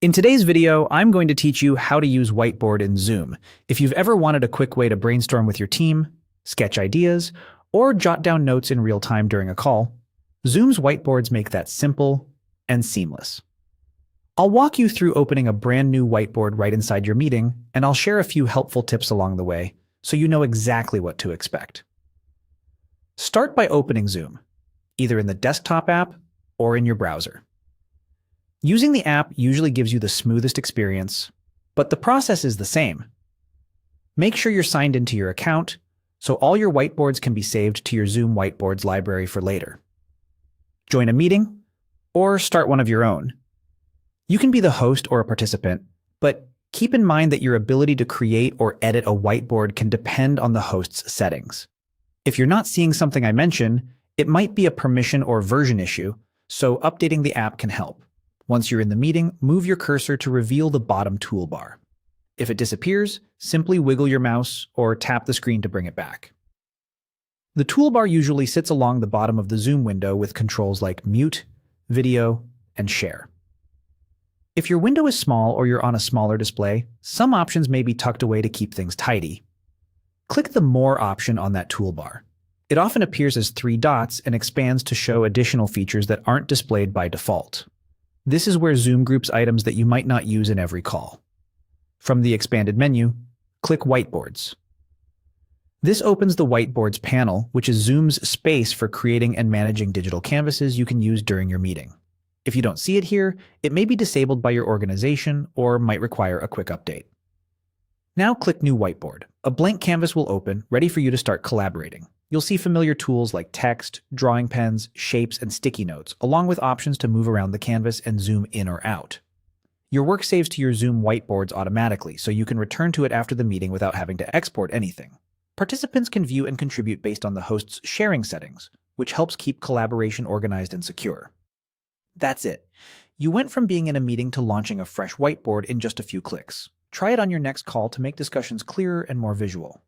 In today's video, I'm going to teach you how to use Whiteboard in Zoom. If you've ever wanted a quick way to brainstorm with your team, sketch ideas, or jot down notes in real time during a call, Zoom's whiteboards make that simple and seamless. I'll walk you through opening a brand new whiteboard right inside your meeting, and I'll share a few helpful tips along the way so you know exactly what to expect. Start by opening Zoom, either in the desktop app or in your browser. Using the app usually gives you the smoothest experience, but the process is the same. Make sure you're signed into your account so all your whiteboards can be saved to your Zoom Whiteboards library for later. Join a meeting or start one of your own. You can be the host or a participant, but keep in mind that your ability to create or edit a whiteboard can depend on the host's settings. If you're not seeing something I mention, it might be a permission or version issue, so updating the app can help. Once you're in the meeting, move your cursor to reveal the bottom toolbar. If it disappears, simply wiggle your mouse or tap the screen to bring it back. The toolbar usually sits along the bottom of the Zoom window with controls like mute, video, and share. If your window is small or you're on a smaller display, some options may be tucked away to keep things tidy. Click the More option on that toolbar. It often appears as 3 dots and expands to show additional features that aren't displayed by default. This is where Zoom groups items that you might not use in every call. From the expanded menu, click Whiteboards. This opens the Whiteboards panel, which is Zoom's space for creating and managing digital canvases you can use during your meeting. If you don't see it here, it may be disabled by your organization or might require a quick update. Now click New Whiteboard. A blank canvas will open, ready for you to start collaborating. You'll see familiar tools like text, drawing pens, shapes, and sticky notes, along with options to move around the canvas and zoom in or out. Your work saves to your Zoom whiteboards automatically, so you can return to it after the meeting without having to export anything. Participants can view and contribute based on the host's sharing settings, which helps keep collaboration organized and secure. That's it. You went from being in a meeting to launching a fresh whiteboard in just a few clicks. Try it on your next call to make discussions clearer and more visual.